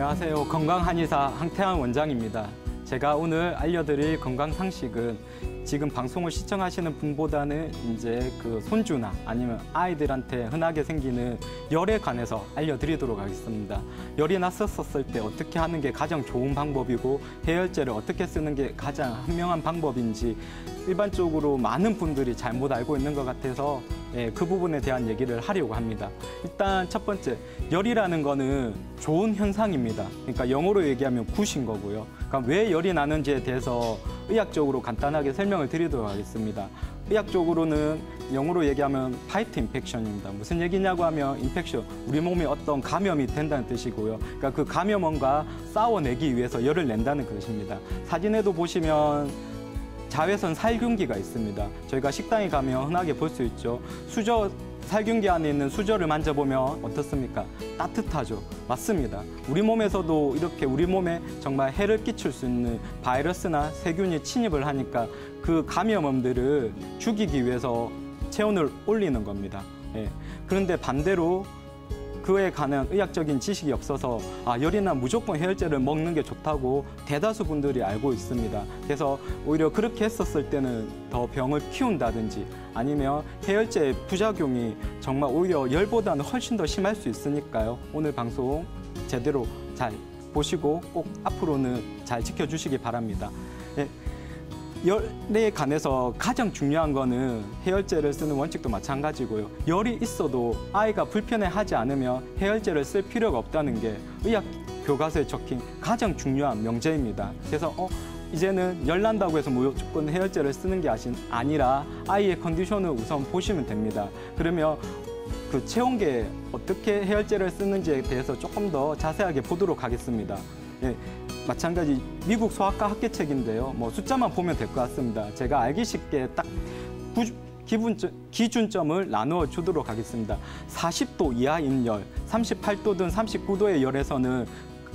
안녕하세요. 건강한의사 황태환 원장입니다. 제가 오늘 알려드릴 건강상식은 지금 방송을 시청하시는 분보다는 이제 그 손주나 아니면 아이들한테 흔하게 생기는 열에 관해서 알려드리도록 하겠습니다. 열이 났었을 때 어떻게 하는 게 가장 좋은 방법이고 해열제를 어떻게 쓰는 게 가장 현명한 방법인지 일반적으로 많은 분들이 잘못 알고 있는 것 같아서 그 부분에 대한 얘기를 하려고 합니다. 일단 첫 번째, 열이라는 거는 좋은 현상입니다. 그러니까 영어로 얘기하면 굿인 거고요. 그러니까 왜 열이 나는지에 대해서 의학적으로 간단하게 설명을 드리도록 하겠습니다. 의학적으로는 영어로 얘기하면 파이트 인펙션입니다. 무슨 얘기냐고 하면 인펙션, 우리 몸에 어떤 감염이 된다는 뜻이고요. 그러니까 그 감염원과 싸워내기 위해서 열을 낸다는 뜻입니다. 사진에도 보시면 자외선 살균기가 있습니다. 저희가 식당에 가면 흔하게 볼 수 있죠. 살균기 안에 있는 수저를 만져보면 어떻습니까? 따뜻하죠. 맞습니다. 우리 몸에서도 이렇게 우리 몸에 정말 해를 끼칠 수 있는 바이러스나 세균이 침입을 하니까 그 감염원들을 죽이기 위해서 체온을 올리는 겁니다. 그런데 반대로 그에 관한 의학적인 지식이 없어서 열이 나면 무조건 해열제를 먹는 게 좋다고 대다수 분들이 알고 있습니다. 그래서 오히려 그렇게 했었을 때는 더 병을 키운다든지 아니면 해열제의 부작용이 정말 오히려 열보다는 훨씬 더 심할 수 있으니까요. 오늘 방송 제대로 잘 보시고 꼭 앞으로는 잘 지켜주시기 바랍니다. 열에 관해서 가장 중요한 거는 해열제를 쓰는 원칙도 마찬가지고요. 열이 있어도 아이가 불편해하지 않으면 해열제를 쓸 필요가 없다는 게 의학 교과서에 적힌 가장 중요한 명제입니다. 그래서 이제는 열 난다고 해서 무조건 해열제를 쓰는 게 아니라 아이의 컨디션을 우선 보시면 됩니다. 그러면 그 체온계에 어떻게 해열제를 쓰는지에 대해서 조금 더 자세하게 보도록 하겠습니다. 마찬가지 미국 소아과 학계책인데요. 숫자만 보면 될 것 같습니다. 제가 알기 쉽게 딱 기준점을 나누어 주도록 하겠습니다. 40도 이하인 열, 38도든 39도의 열에서는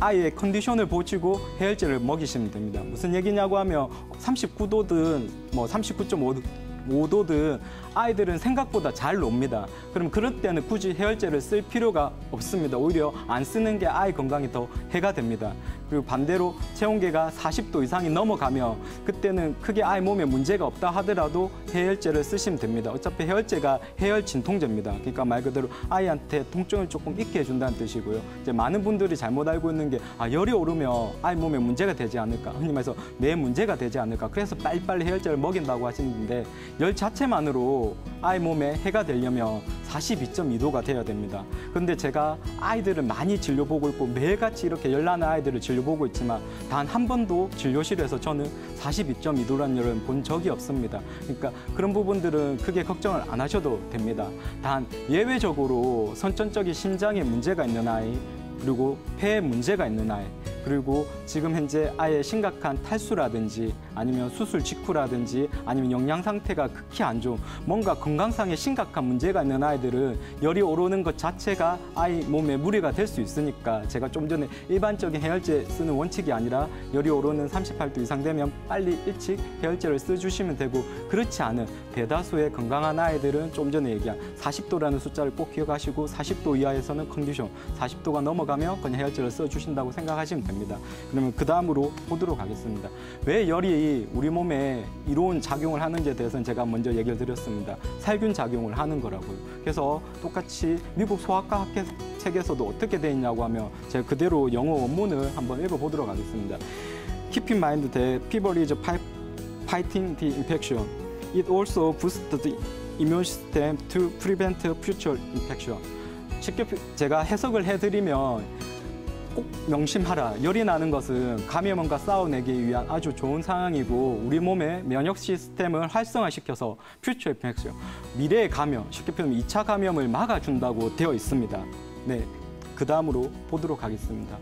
아이의 컨디션을 보시고 해열제를 먹이시면 됩니다. 무슨 얘기냐고 하면 39도든 39.5도든 아이들은 생각보다 잘 놉니다. 그럼 그럴 때는 굳이 해열제를 쓸 필요가 없습니다. 오히려 안 쓰는 게 아이 건강에 더 해가 됩니다. 그리고 반대로 체온계가 40도 이상이 넘어가면 그때는 크게 아이 몸에 문제가 없다 하더라도 해열제를 쓰시면 됩니다. 어차피 해열제가 해열 진통제입니다. 그러니까 말 그대로 아이한테 통증을 조금 잊게 해준다는 뜻이고요. 이제 많은 분들이 잘못 알고 있는 게 열이 오르면 아이 몸에 문제가 되지 않을까, 흔히 말해서 뇌에 문제가 되지 않을까, 그래서 빨리빨리 해열제를 먹인다고 하시는데 열 자체만으로 아이 몸에 해가 되려면 42.2도가 돼야 됩니다. 그런데 제가 아이들을 많이 진료보고 있고 매일같이 이렇게 열나는 아이들을 진료보고 있지만 단 한 번도 진료실에서 저는 42.2도라는 열을 본 적이 없습니다. 그러니까 그런 부분들은 크게 걱정을 안 하셔도 됩니다. 단 예외적으로 선천적인 심장에 문제가 있는 아이, 그리고 폐에 문제가 있는 아이, 그리고 지금 현재 아예 심각한 탈수라든지 아니면 수술 직후라든지 아니면 영양 상태가 극히 안 좋은 뭔가 건강상에 심각한 문제가 있는 아이들은 열이 오르는 것 자체가 아이 몸에 무리가 될 수 있으니까 제가 좀 전에 일반적인 해열제 쓰는 원칙이 아니라 열이 오르는 38도 이상 되면 빨리 일찍 해열제를 써주시면 되고, 그렇지 않은 대다수의 건강한 아이들은 좀 전에 얘기한 40도라는 숫자를 꼭 기억하시고 40도 이하에서는 컨디션, 40도가 넘어가면 그냥 해열제를 써주신다고 생각하시면 됩니다. 그러면 그 다음으로 보도록 하겠습니다. 왜 열이 우리 몸에 이로운 작용을 하는지에 대해서는 제가 먼저 얘기를 드렸습니다. 살균 작용을 하는 거라고요. 그래서 똑같이 미국 소아과 학회책에서도 어떻게 돼 있냐고 하면 제가 그대로 영어 원문을 한번 읽어보도록 하겠습니다. Keep in mind that fever is fighting the infection. It also boosts the immune system to prevent future infection. 쉽게 제가 해석을 해드리면 꼭 명심하라. 열이 나는 것은 감염원과 싸워내기 위한 아주 좋은 상황이고 우리 몸의 면역 시스템을 활성화시켜서 퓨처 인펙션, 미래의 감염, 쉽게 표현하면 2차 감염을 막아준다고 되어 있습니다. 그 다음으로 보도록 하겠습니다.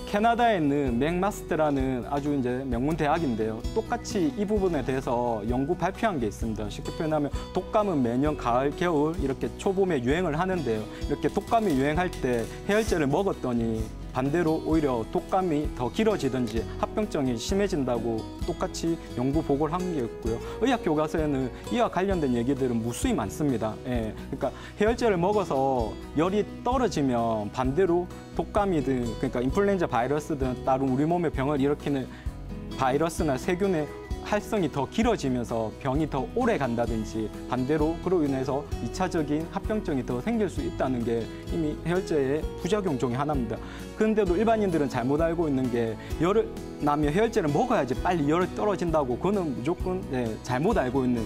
캐나다에 있는 맥마스터라는 아주 이제 명문 대학인데요. 똑같이 이 부분에 대해서 연구 발표한 게 있습니다. 쉽게 표현하면 독감은 매년 가을, 겨울 이렇게 초봄에 유행을 하는데요. 이렇게 독감이 유행할 때 해열제를 먹었더니 반대로 오히려 독감이 더 길어지든지 합병증이 심해진다고 똑같이 연구 보고를 한 게 있고요. 의학 교과서에는 이와 관련된 얘기들은 무수히 많습니다. 예, 그러니까 해열제를 먹어서 열이 떨어지면 반대로 독감이든 그러니까 인플루엔자 바이러스든 다른 우리 몸에 병을 일으키는 바이러스나 세균의 활성이 더 길어지면서 병이 더 오래 간다든지 반대로 그로 인해서 2차적인 합병증이 더 생길 수 있다는 게 이미 해열제의 부작용 중에 하나입니다. 그런데도 일반인들은 잘못 알고 있는 게 열을 나면 해열제를 먹어야지 빨리 열이 떨어진다고 그거는 무조건 잘못 알고 있는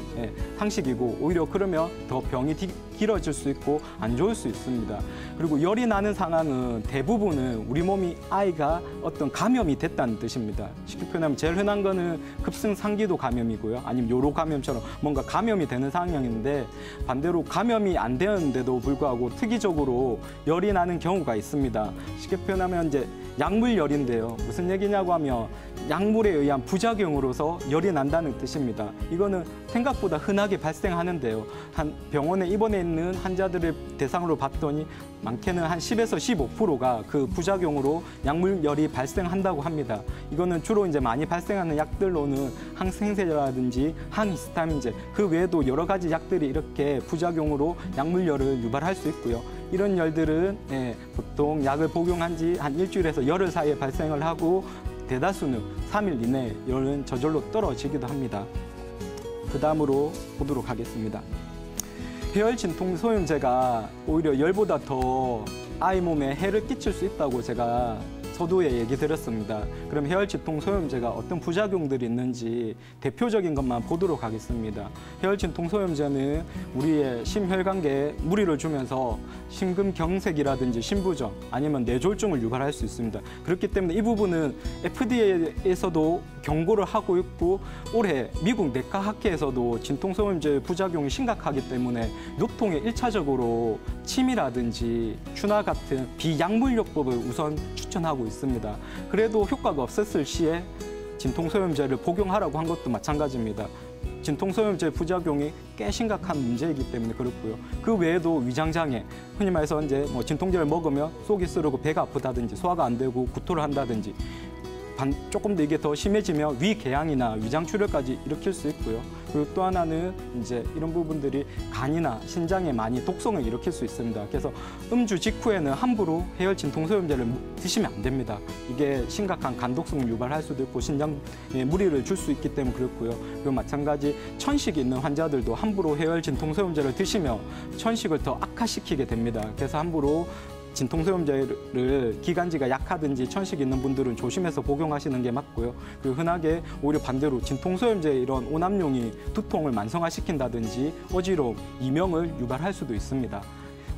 상식이고 오히려 그러면 더 병이 길어질 수 있고 안 좋을 수 있습니다. 그리고 열이 나는 상황은 대부분은 우리 몸이 아이가 어떤 감염이 됐다는 뜻입니다. 쉽게 표현하면 제일 흔한 거는 급성상기도 감염이고요. 아니면 요로 감염처럼 뭔가 감염이 되는 상황인데 반대로 감염이 안 되는데도 불구하고 특이적으로 열이 나는 경우가 있습니다. 쉽게 표현하면 이제 약물열인데요. 무슨 얘기냐고 하면 약물에 의한 부작용으로서 열이 난다는 뜻입니다. 이거는 생각보다 흔하게 발생하는데요. 한 병원에 입원해 있는 환자들을 대상으로 봤더니 많게는 한 10에서 15%가 그 부작용으로 약물열이 발생한다고 합니다. 이거는 주로 이제 많이 발생하는 약들로는 항생제라든지 항히스타민제, 그 외에도 여러 가지 약들이 이렇게 부작용으로 약물열을 유발할 수 있고요. 이런 열들은 보통 약을 복용한 지 한 일주일에서 열흘 사이에 발생을 하고 대다수는 3일 이내에 열은 저절로 떨어지기도 합니다. 그 다음으로 보도록 하겠습니다. 해열 진통 소염제가 오히려 열보다 더 아이 몸에 해를 끼칠 수 있다고 제가 서두에 얘기 드렸습니다. 그럼 해열 진통 소염제가 어떤 부작용들이 있는지 대표적인 것만 보도록 하겠습니다. 해열 진통 소염제는 우리의 심혈관계에 무리를 주면서 심근경색이라든지 심부전 아니면 뇌졸중을 유발할 수 있습니다. 그렇기 때문에 이 부분은 FDA에서도 경고를 하고 있고 올해 미국 내과학회에서도 진통 소염제 부작용이 심각하기 때문에 노통에 1차적으로 침이라든지 추나 같은 비약물요법을 우선 추천하고 있습니다. 그래도 효과가 없었을 시에 진통소염제를 복용하라고 한 것도 마찬가지입니다. 진통소염제 부작용이 꽤 심각한 문제이기 때문에 그렇고요. 그 외에도 위장장애, 흔히 말해서 이제 진통제를 먹으면 속이 쓰르고 배가 아프다든지 소화가 안 되고 구토를 한다든지 조금 더 이게 더 심해지면 위궤양이나 위장출혈까지 일으킬 수 있고요. 그리고 또 하나는 이제 이런 부분들이 간이나 신장에 많이 독성을 일으킬 수 있습니다. 그래서 음주 직후에는 함부로 해열 진통소염제를 드시면 안 됩니다. 이게 심각한 간독성을 유발할 수도 있고 신장에 무리를 줄 수 있기 때문에 그렇고요. 그리고 마찬가지 천식이 있는 환자들도 함부로 해열 진통소염제를 드시면 천식을 더 악화시키게 됩니다. 그래서 함부로 진통소염제를 기관지가 약하든지 천식이 있는 분들은 조심해서 복용하시는 게 맞고요. 그리고 흔하게 오히려 반대로 진통소염제 이런 오남용이 두통을 만성화시킨다든지 어지러움, 이명을 유발할 수도 있습니다.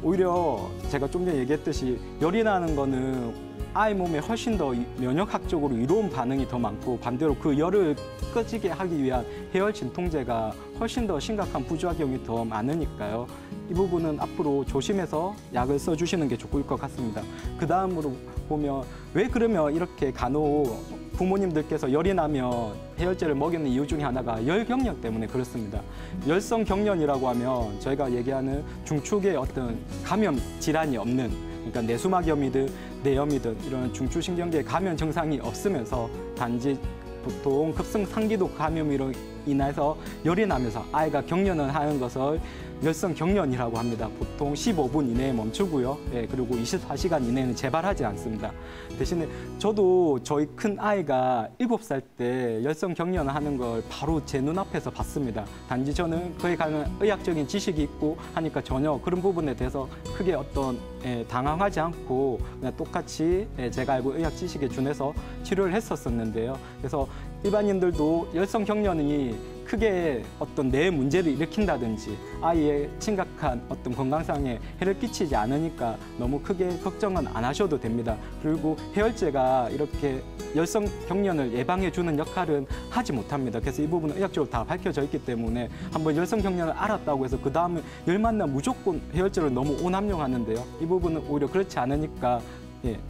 오히려 제가 좀 전에 얘기했듯이 열이 나는 거는 아이 몸에 훨씬 더 면역학적으로 이로운 반응이 더 많고 반대로 그 열을 꺼지게 하기 위한 해열 진통제가 훨씬 더 심각한 부작용이 더 많으니까요. 이 부분은 앞으로 조심해서 약을 써주시는 게 좋을 것 같습니다. 그 다음으로 보면 왜 그러면 이렇게 간혹 부모님들께서 열이 나면 해열제를 먹이는 이유 중에 하나가 열경련 때문에 그렇습니다. 열성 경련이라고 하면 저희가 얘기하는 중축의 어떤 감염 질환이 없는, 그러니까 내수막염이든 뇌염이든 이런 중추신경계에 감염 증상이 없으면서 단지 보통 급성상기도 감염으로 인해서 열이 나면서 아이가 경련을 하는 것을 열성 경련이라고 합니다. 보통 15분 이내에 멈추고요. 그리고 24시간 이내에는 재발하지 않습니다. 대신에 저도 저희 큰 아이가 7살 때 열성 경련을 하는 걸 바로 제 눈앞에서 봤습니다. 단지 저는 그에 관한 의학적인 지식이 있고 하니까 전혀 그런 부분에 대해서 크게 어떤 당황하지 않고 그냥 똑같이 제가 알고 의학 지식에 준해서 치료를 했었는데요. 그래서 일반인들도 열성 경련이 크게 어떤 뇌 문제를 일으킨다든지 아이의 심각한 어떤 건강상에 해를 끼치지 않으니까 너무 크게 걱정은 안 하셔도 됩니다. 그리고 해열제가 이렇게 열성 경련을 예방해주는 역할은 하지 못합니다. 그래서 이 부분은 의학적으로 다 밝혀져 있기 때문에 한번 열성 경련을 알았다고 해서 그 다음에 열 만나면 무조건 해열제를 너무 오남용하는데요. 이 부분은 오히려 그렇지 않으니까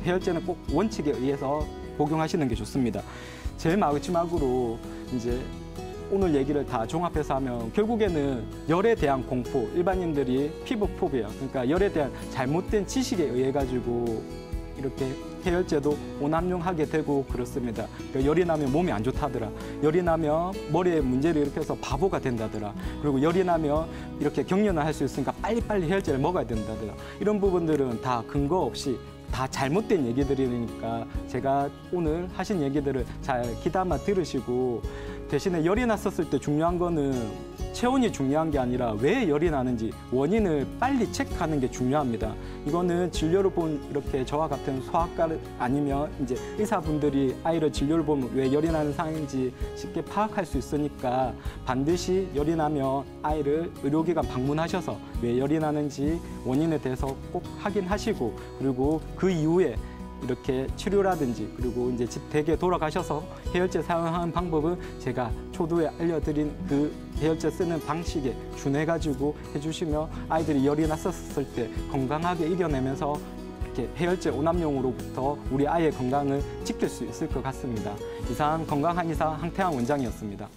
해열제는 꼭 원칙에 의해서 복용하시는 게 좋습니다. 제일 마지막으로 이제 오늘 얘기를 다 종합해서 하면 결국에는 열에 대한 공포, 일반인들이 피부 포비아, 그러니까 열에 대한 잘못된 지식에 의해 가지고 이렇게 해열제도 오남용하게 되고 그렇습니다. 열이 나면 몸이 안 좋다더라. 열이 나면 머리에 문제를 일으켜서 바보가 된다더라. 그리고 열이 나면 이렇게 경련을 할 수 있으니까 빨리빨리 해열제를 먹어야 된다더라. 이런 부분들은 다 근거 없이 다 잘못된 얘기들이니까 제가 오늘 하신 얘기들을 잘 귀담아 들으시고, 대신에 열이 났었을 때 중요한 거는 체온이 중요한 게 아니라 왜 열이 나는지 원인을 빨리 체크하는 게 중요합니다. 이거는 진료를 본 이렇게 저와 같은 소아과 아니면 이제 의사분들이 아이를 진료를 보면 왜 열이 나는 상황인지 쉽게 파악할 수 있으니까 반드시 열이 나면 아이를 의료기관 방문하셔서 왜 열이 나는지 원인에 대해서 꼭 확인하시고, 그리고 그 이후에 이렇게 치료라든지 그리고 이제 집 댁에 돌아가셔서 해열제 사용하는 방법은 제가 초두에 알려드린 그 해열제 쓰는 방식에 준해가지고 해주시면 아이들이 열이 났었을 때 건강하게 이겨내면서 이렇게 해열제 오남용으로부터 우리 아이의 건강을 지킬 수 있을 것 같습니다. 이상 건강 한의사 황태환 원장이었습니다.